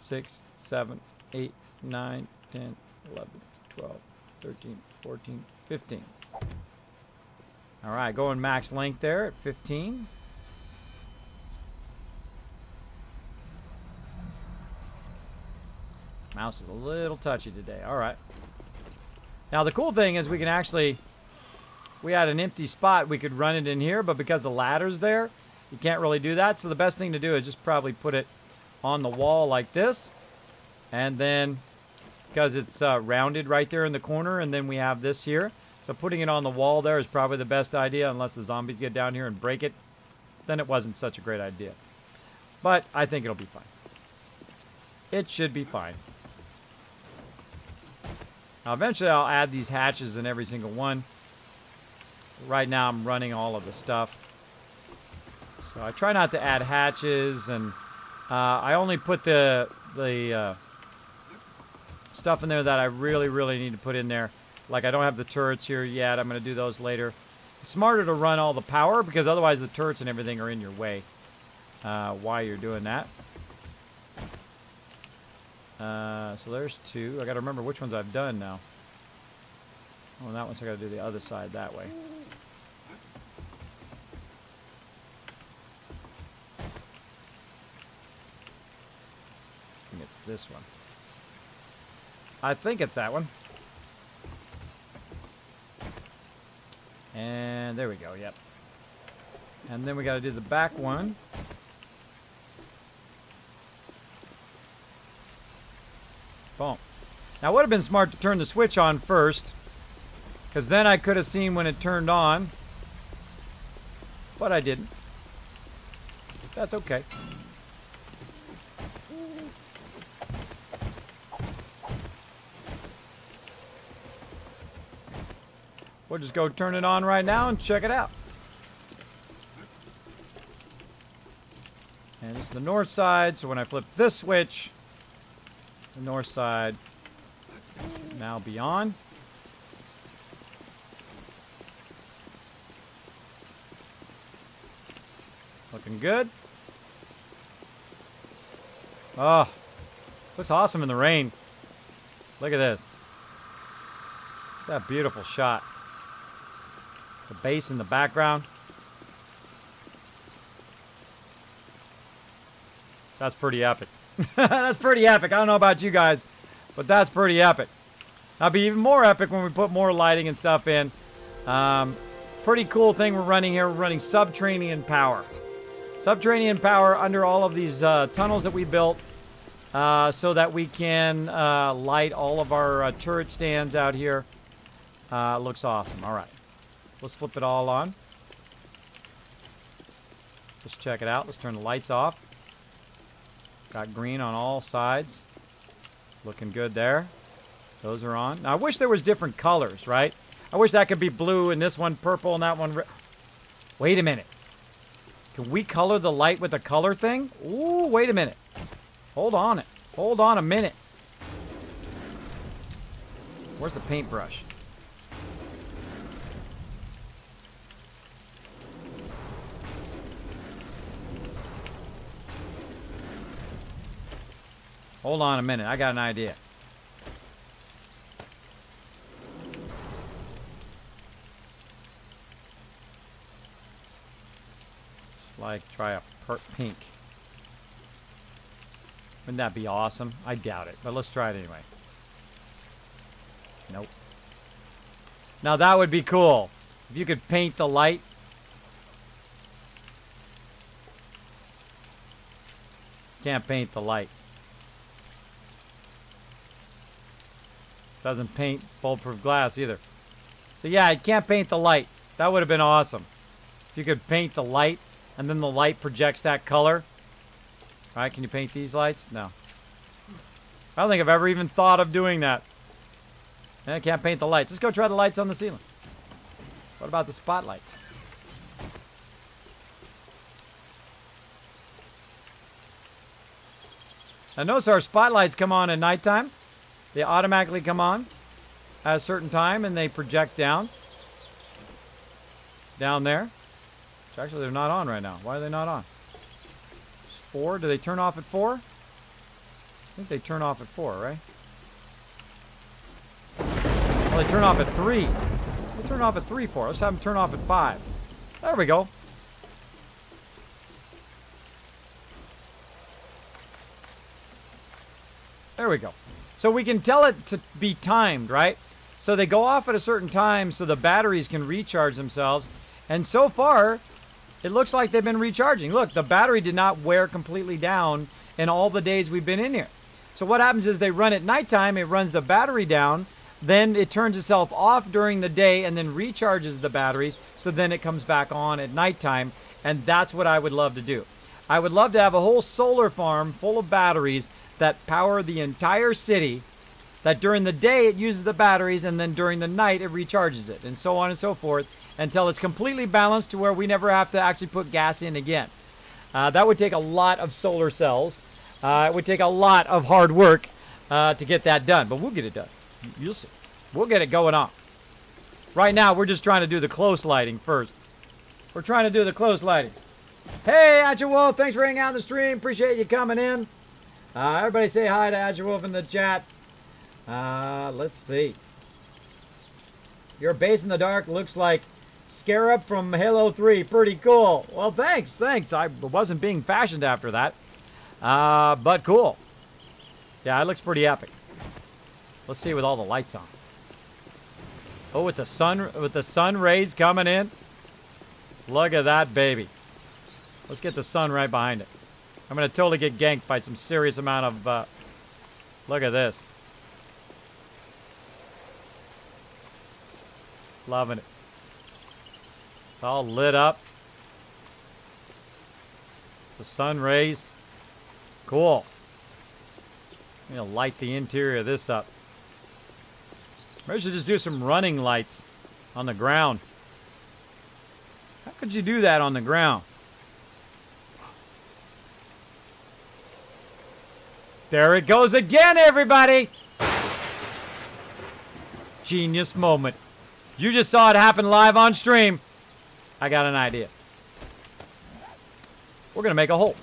6, 7, 8, 9, 10, 11, 12, 13, 14, 15. All right, going max length there at 15. Mouse is a little touchy today. All right. Now, the cool thing is we can actually, we had an empty spot. We could run it in here, but because the ladder's there, you can't really do that. So the best thing to do is just probably put it on the wall like this. And then, because it's rounded right there in the corner, and then we have this here. So putting it on the wall there is probably the best idea, unless the zombies get down here and break it. Then it wasn't such a great idea. But I think it'll be fine. It should be fine. Now, eventually I'll add these hatches in every single one. Right now I'm running all of the stuff. So I try not to add hatches, and I only put the stuff in there that I really, really need to put in there. Like I don't have the turrets here yet. I'm going to do those later. It's smarter to run all the power because otherwise the turrets and everything are in your way while you're doing that. So there's two. I got to remember which ones I've done now. Oh, that one, so I got to do the other side that way. I think it's this one. I think it's that one. And there we go, yep. And then we got to do the back one. Boom. Now, it would have been smart to turn the switch on first, because then I could have seen when it turned on. But I didn't. That's okay. We'll just go turn it on right now and check it out. And this is the north side, so when I flip this switch, the north side now be on. Looking good. Oh, looks awesome in the rain. Look at this. That beautiful shot. The bass in the background. That's pretty epic. That's pretty epic. I don't know about you guys, but that's pretty epic. That'll be even more epic when we put more lighting and stuff in. Pretty cool thing we're running here. We're running subterranean power. Subterranean power under all of these tunnels that we built so that we can light all of our turret stands out here. Looks awesome. All right. Let's flip it all on. Let's check it out. Let's turn the lights off. Got green on all sides. Looking good there. Those are on. Now, I wish there was different colors, right? I wish that could be blue and this one purple and that one red. Wait a minute. Can we color the light with the color thing? Ooh, wait a minute. Hold on it. Hold on a minute. Where's the paintbrush? Hold on a minute. I got an idea. Just like try a pink. Wouldn't that be awesome? I doubt it, but let's try it anyway. Nope. Now that would be cool. If you could paint the light. Can't paint the light. Doesn't paint bulletproof glass either. So yeah, I can't paint the light. That would have been awesome. If you could paint the light and then the light projects that color. All right, can you paint these lights? No. I don't think I've ever even thought of doing that. I can't paint the lights. Let's go try the lights on the ceiling. What about the spotlights? Now notice our spotlights come on at nighttime. They automatically come on at a certain time and they project down. Down there. Which actually they're not on right now. Why are they not on? It's 4. Do they turn off at 4? I think they turn off at 4, right? Well, they turn off at 3. They turn off at 3 for. Let's have them turn off at 5. There we go. There we go. So we can tell it to be timed, right? So they go off at a certain time so the batteries can recharge themselves. And so far, it looks like they've been recharging. Look, the battery did not wear completely down in all the days we've been in here. So what happens is they run at nighttime, it runs the battery down, then it turns itself off during the day and then recharges the batteries, so then it comes back on at nighttime, and that's what I would love to do. I would love to have a whole solar farm full of batteries that power the entire city, that during the day it uses the batteries and then during the night it recharges it, and so on and so forth, until it's completely balanced to where we never have to actually put gas in again. That would take a lot of solar cells. It would take a lot of hard work to get that done, but we'll get it done. You'll see. We'll get it going on. Right now, we're just trying to do the close lighting first. We're trying to do the close lighting. Hey, Wolf, thanks for hanging out in the stream. Appreciate you coming in. Everybody say hi to Wolf in the chat. Let's see. Your base in the dark looks like Scarab from Halo 3. Pretty cool. Well, thanks. I wasn't being fashioned after that. But cool. Yeah, it looks pretty epic. Let's see with all the lights on. Oh, with the sun rays coming in. Look at that, baby. Let's get the sun right behind it. I'm going to totally get ganked by some serious amount of... look at this. Loving it. It's all lit up. The sun rays. Cool. I'm going to light the interior of this up. Maybe I should just do some running lights on the ground. How could you do that on the ground? There it goes again, everybody! Genius moment. You just saw it happen live on stream. I got an idea. We're going to make a hole.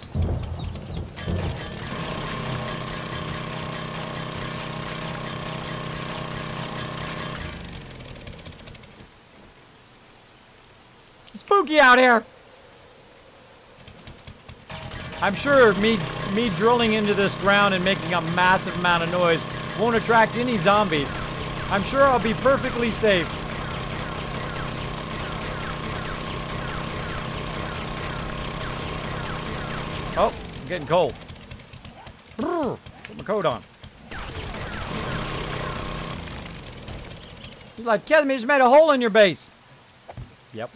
Spooky out here. I'm sure me drilling into this ground and making a massive amount of noise won't attract any zombies. I'm sure I'll be perfectly safe. Oh, I'm getting cold. Put my coat on. He's like, Kismet, you just made a hole in your base. Yep.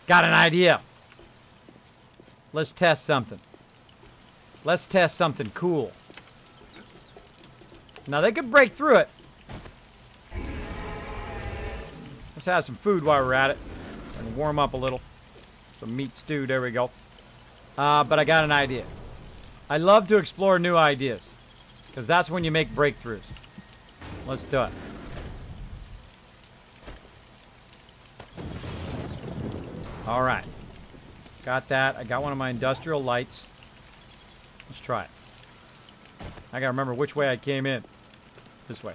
Got an idea. Let's test something. Let's test something cool. Now, they could break through it. Let's have some food while we're at it. And warm up a little. Some meat stew, there we go. But I got an idea. I love to explore new ideas. Because that's when you make breakthroughs. Let's do it. Alright. Got that. I got one of my industrial lights. Let's try it. I gotta remember which way I came in. This way.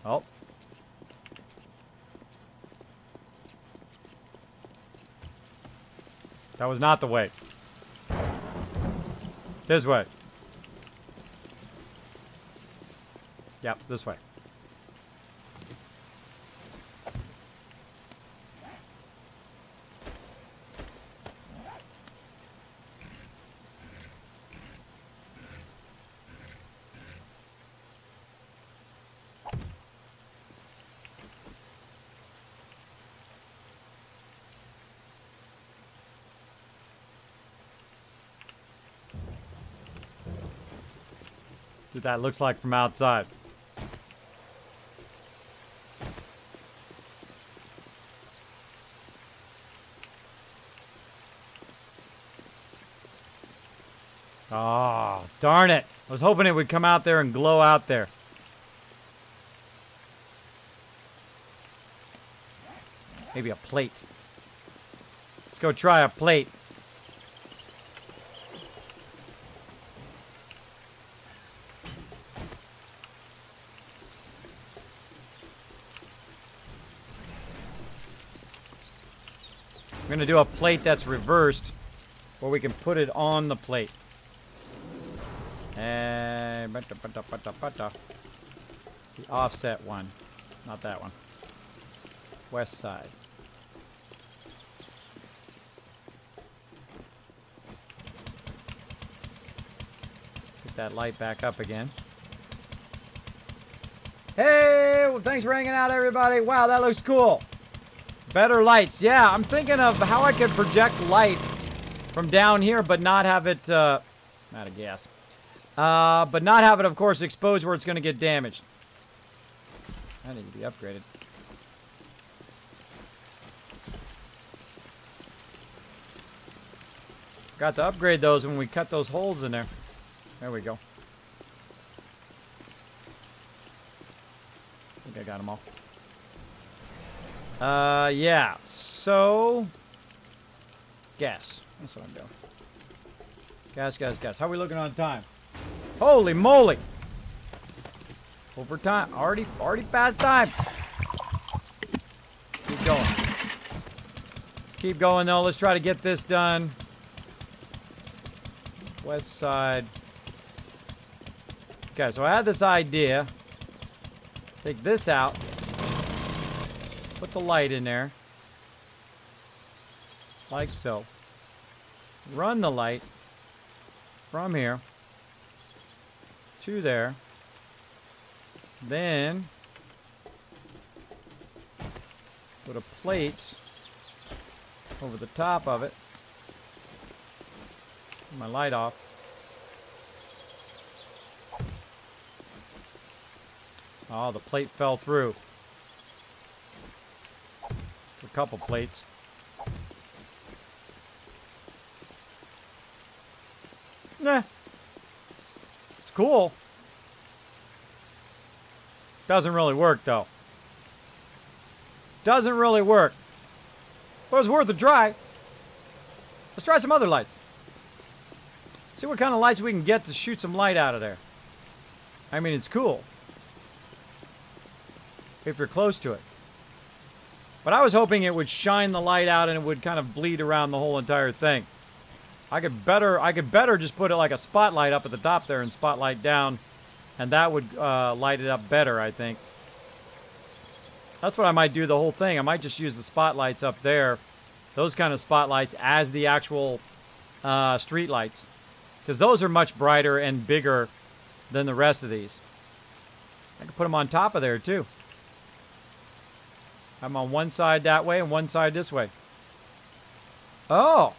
Oh. That was not the way. This way. Yep, this way. What that looks like from outside. Oh, darn it. I was hoping it would come out there and glow out there. Maybe a plate. Let's go try a plate. We're going to do a plate that's reversed where we can put it on the plate. And the offset one, not that one. West side. Get that light back up again. Hey, well, thanks for hanging out, everybody. Wow, that looks cool. Better lights. Yeah, I'm thinking of how I could project light from down here, but not have it, out of gas. But not have it, of course, exposed where it's going to get damaged. That needs to be upgraded. Got to upgrade those when we cut those holes in there. There we go. I think I got them all. Yeah. So, gas. That's what I'm doing. Gas, gas, gas. How are we looking on time? Holy moly! Over time. Already past time. Keep going. Keep going, though. Let's try to get this done. West side. Okay, so I had this idea. Take this out. Put the light in there. Like so. Run the light from here to there. Then put a plate over the top of it. Turn my light off. Oh, the plate fell through. A couple plates. Nah. It's cool. Doesn't really work, though. Doesn't really work. But it's worth a try. Let's try some other lights. See what kind of lights we can get to shoot some light out of there. I mean, it's cool. If you're close to it. But I was hoping it would shine the light out and it would kind of bleed around the whole entire thing. I could better just put it like a spotlight up at the top there and spotlight down, and that would light it up better, I think. That's what I might do the whole thing. I might just use the spotlights up there, those kind of spotlights, as the actual street lights, because those are much brighter and bigger than the rest of these. I could put them on top of there too. I'm on one side that way and one side this way. Oh!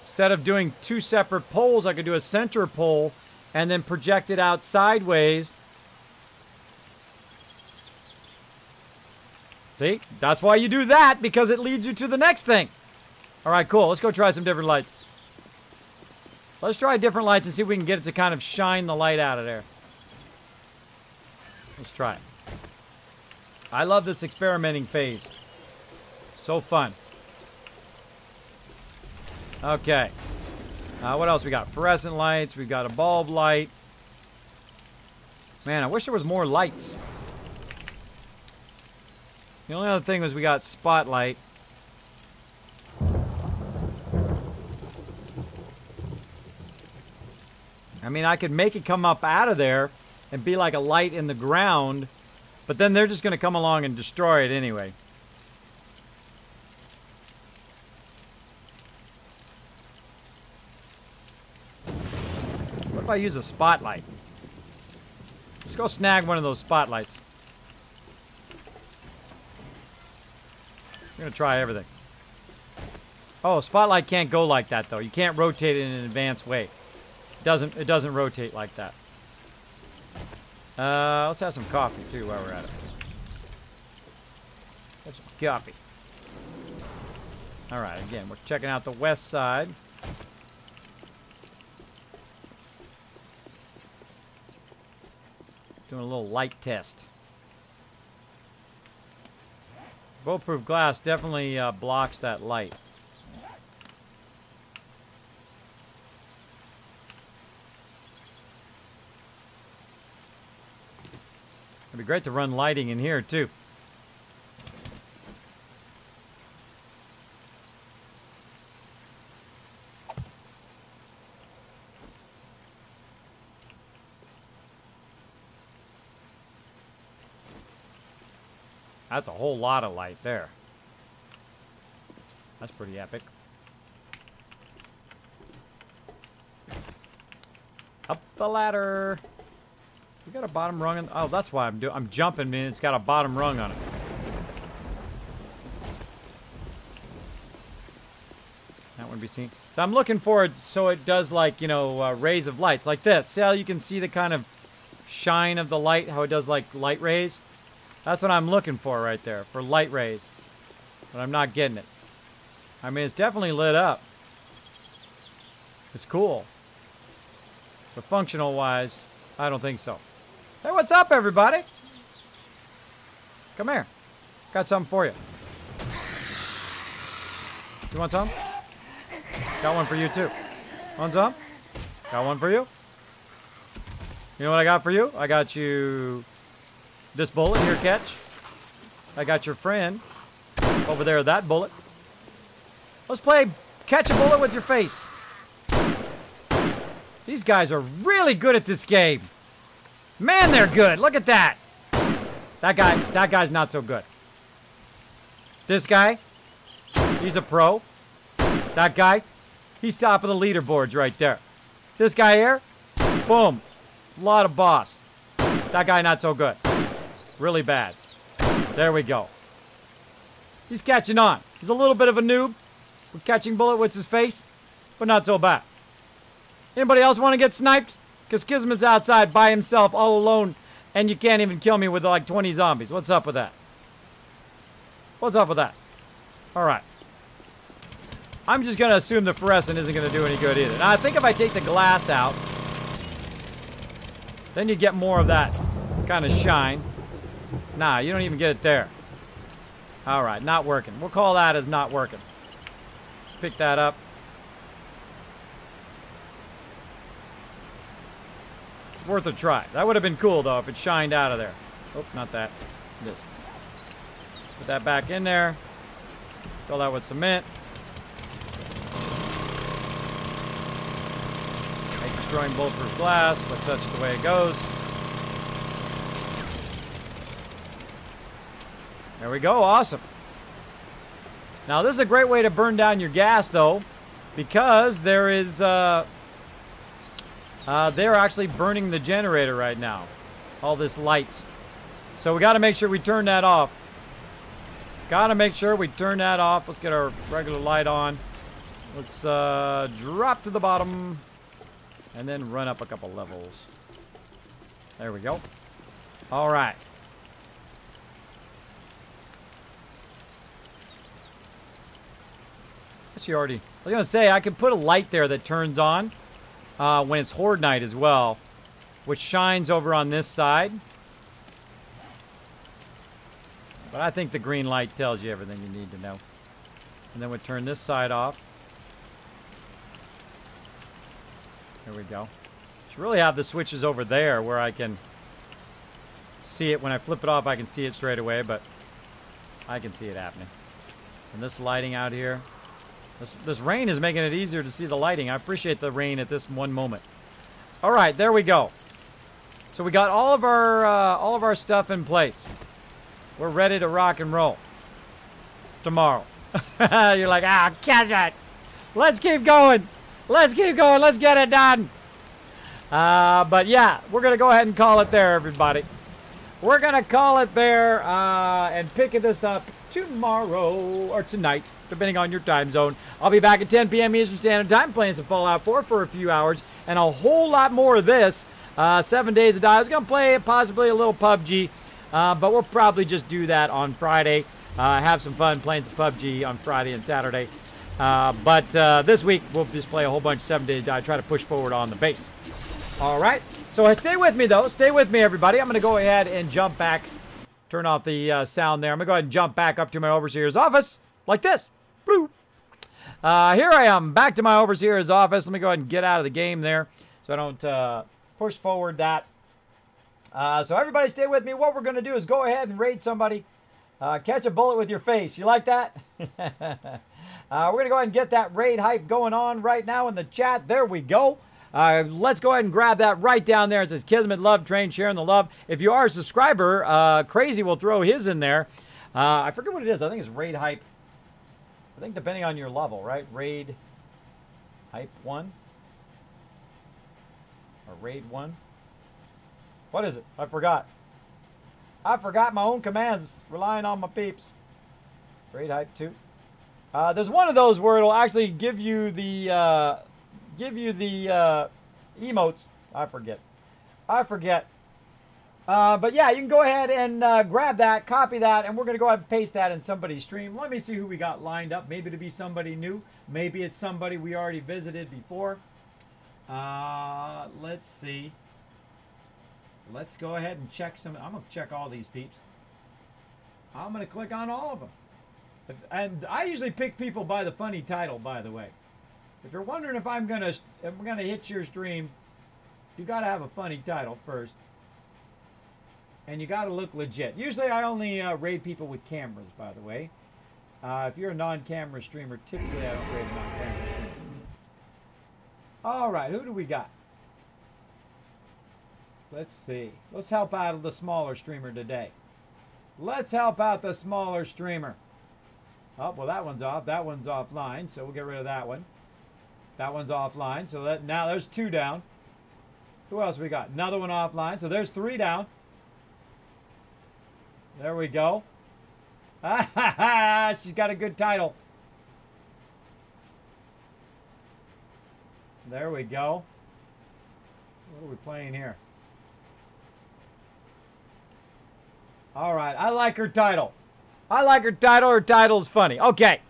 Instead of doing two separate poles, I could do a center pole and then project it out sideways. See? That's why you do that, because it leads you to the next thing. Alright, cool. Let's go try some different lights. Let's try different lights and see if we can get it to kind of shine the light out of there. Let's try it. I love this experimenting phase. So fun. Okay. What else we got? Fluorescent lights. We've got a bulb light. Man, I wish there was more lights. The only other thing was we got spotlight. I mean, I could make it come up out of there and be like a light in the ground, but then they're just going to come along and destroy it anyway. What if I use a spotlight? Let's go snag one of those spotlights. I'm going to try everything. Oh, spotlight can't go like that, though. You can't rotate it in an advanced way. It doesn't rotate like that. Let's have some coffee, too, while we're at it. Have some coffee. Alright, again, we're checking out the west side. Doing a little light test. Bulletproof glass definitely blocks that light. It'd be great to run lighting in here too. That's a whole lot of light there. That's pretty epic. Up the ladder. We got a bottom rung on. Oh, that's why I'm jumping, man. It's got a bottom rung on it. That one be seen. So I'm looking for it so it does like, you know, rays of lights like this. See how you can see the kind of shine of the light, how it does like light rays? That's what I'm looking for right there, for light rays. But I'm not getting it. I mean, it's definitely lit up. It's cool. But functional wise, I don't think so. Hey, what's up, everybody? Come here. Got something for you. You want some? Got one for you, too. Want some? Got one for you. You know what I got for you? I got you this bullet here, catch. I got your friend over there, that bullet. Let's play catch a bullet with your face. These guys are really good at this game. Man, they're good. Look at that. That guy's not so good. This guy, he's a pro. That guy, he's top of the leaderboards right there. This guy here, boom. A lot of boss. That guy not so good. Really bad. There we go. He's catching on. He's a little bit of a noob with catching bullet with his face, but not so bad. Anybody else want to get sniped? Because Kismet's outside by himself, all alone, and you can't even kill me with like 20 zombies. What's up with that? What's up with that? All right. I'm just going to assume the fluorescent isn't going to do any good either. Now, I think if I take the glass out, then you get more of that kind of shine. Nah, you don't even get it there. All right, not working. We'll call that as not working. Pick that up. Worth a try. That would have been cool, though, if it shined out of there. Oh, not that. This. Put that back in there. Fill that with cement. Make destroying bulletproof glass, but such is the way it goes. There we go. Awesome. Now, this is a great way to burn down your gas, though, because there is... they're actually burning the generator right now. All this lights. So we got to make sure we turn that off. Got to make sure we turn that off. Let's get our regular light on. Let's drop to the bottom. And then run up a couple levels. There we go. All right. I was going to say, I could put a light there that turns on. When it's Horde Night as well, which shines over on this side. But I think the green light tells you everything you need to know. And then we turn this side off. There we go. Should really have the switches over there where I can see it. When I flip it off, I can see it straight away, but I can see it happening. And this lighting out here. This rain is making it easier to see the lighting. I appreciate the rain at this one moment. All right, there we go. So we got all of our stuff in place. We're ready to rock and roll tomorrow. You're like, catch it. Let's keep going. Let's keep going. Let's get it done. But yeah, we're gonna go ahead and call it there, everybody. We're gonna call it there and pick this up tomorrow or tonight, depending on your time zone. I'll be back at 10 p.m. Eastern Standard Time playing some Fallout 4 for a few hours and a whole lot more of this. 7 Days to Die. I was going to play possibly a little PUBG, but we'll probably just do that on Friday. Have some fun playing some PUBG on Friday and Saturday. But this week, we'll just play a whole bunch of 7 Days to Die, try to push forward on the base. All right. So stay with me, though. Stay with me, everybody. I'm going to go ahead and jump back. Turn off the sound there. I'm going to go ahead and jump back up to my overseer's office like this. Blue. Here I am, back to my overseer's office. Let me go ahead and get out of the game there so I don't push forward that. So everybody stay with me. What we're going to do is go ahead and raid somebody. Catch a bullet with your face. You like that? We're going to go ahead and get that raid hype going on right now in the chat. There we go. Let's go ahead and grab that right down there. It says Kismet Love Train, sharing the love. If you are a subscriber, Crazy will throw his in there. I forget what it is. I think it's raid hype. I think depending on your level, right? Raid hype 1 or raid 1. What is it? I forgot. I forgot my own commands, relying on my peeps. Great hype too. There's one of those where it'll actually give you the emotes. I forget. But yeah, you can go ahead and grab that, copy that, and we're going to go ahead and paste that in somebody's stream. Let me see who we got lined up. Maybe to be somebody new. Maybe it's somebody we already visited before. Let's see. Let's go ahead and check some. I'm going to check all these peeps. I'm going to click on all of them. And I usually pick people by the funny title, by the way. If you're wondering if we're gonna hit your stream, you got to have a funny title first. And you got to look legit. Usually I only raid people with cameras, by the way. If you're a non-camera streamer, typically I don't raid a non-camera streamer. All right, who do we got? Let's see. Let's help out the smaller streamer today. Let's help out the smaller streamer. Oh, well, that one's off. That one's offline, so we'll get rid of that one. That one's offline, so that now there's 2 down. Who else we got? Another one offline, so there's 3 down. There we go. She's got a good title. There we go. What are we playing here? All right, I like her title. I like her title. Her title's funny. Okay.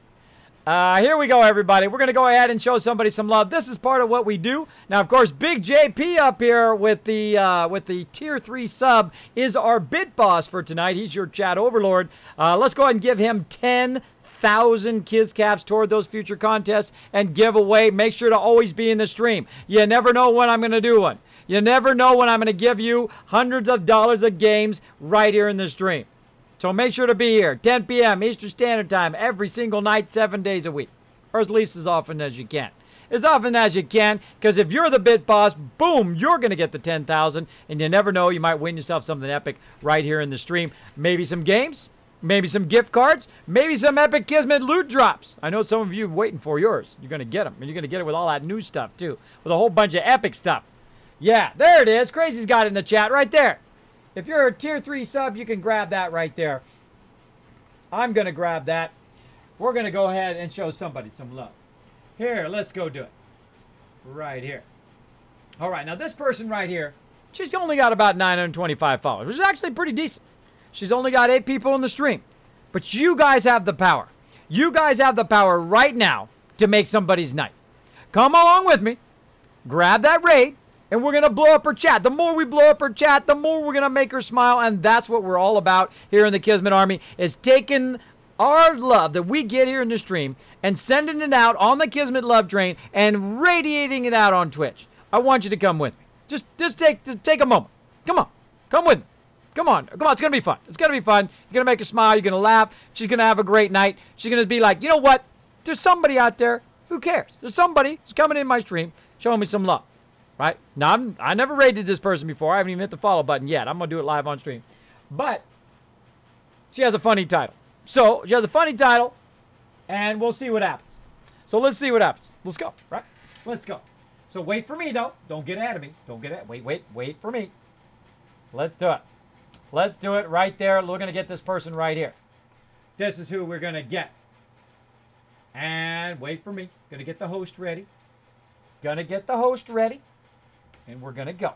Here we go, everybody. We're going to go ahead and show somebody some love. This is part of what we do. Now, of course, Big JP up here with the Tier 3 sub is our bid boss for tonight. He's your chat overlord. Let's go ahead and give him 10,000 Kiz Caps toward those future contests and giveaway. Make sure to always be in the stream. You never know when I'm going to do one. You never know when I'm going to give you hundreds of dollars of games right here in the stream. So make sure to be here, 10 p.m. Eastern Standard Time, every single night, 7 days a week. Or at least as often as you can. As often as you can, because if you're the bid boss, boom, you're going to get the 10,000. And you never know, you might win yourself something epic right here in the stream. Maybe some games, maybe some gift cards, maybe some epic Kismet loot drops. I know some of you are waiting for yours. You're going to get them. And you're going to get it with all that new stuff, too. With a whole bunch of epic stuff. Yeah, there it is. Crazy's got it in the chat right there. If you're a Tier 3 sub, you can grab that right there. I'm going to grab that. We're going to go ahead and show somebody some love. Here, let's go do it. Right here. All right, now this person right here, she's only got about 925 followers, which is actually pretty decent. She's only got 8 people in the stream. But you guys have the power. You guys have the power right now to make somebody's night. Come along with me. Grab that raid. And we're going to blow up her chat. The more we blow up her chat, the more we're going to make her smile. And that's what we're all about here in the Kismet Army, is taking our love that we get here in the stream and sending it out on the Kismet Love Train and radiating it out on Twitch. I want you to come with me. Just take a moment. Come on. Come with me. Come on. Come on. It's going to be fun. It's going to be fun. You're going to make her smile. You're going to laugh. She's going to have a great night. She's going to be like, you know what? There's somebody out there who cares. There's somebody who's coming in my stream showing me some love. Right? Now, I never rated this person before. I haven't even hit the follow button yet. I'm going to do it live on stream. But she has a funny title. So, she has a funny title, and we'll see what happens. So, let's see what happens. Let's go, right? Let's go. So, wait for me, though. Don't get ahead of me. Don't get ahead. Wait for me. Let's do it. Let's do it right there. We're going to get this person right here. This is who we're going to get. And wait for me. Going to get the host ready. Going to get the host ready. And we're going to go.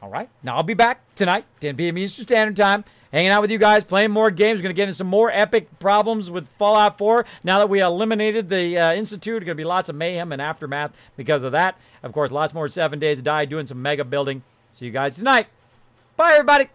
All right. Now, I'll be back tonight, 10 p.m. Eastern Standard Time, hanging out with you guys, playing more games. We're going to get into some more epic problems with Fallout 4. Now that we eliminated the Institute, there's going to be lots of mayhem and aftermath because of that. Of course, lots more 7 Days to Die, doing some mega building. See you guys tonight. Bye, everybody.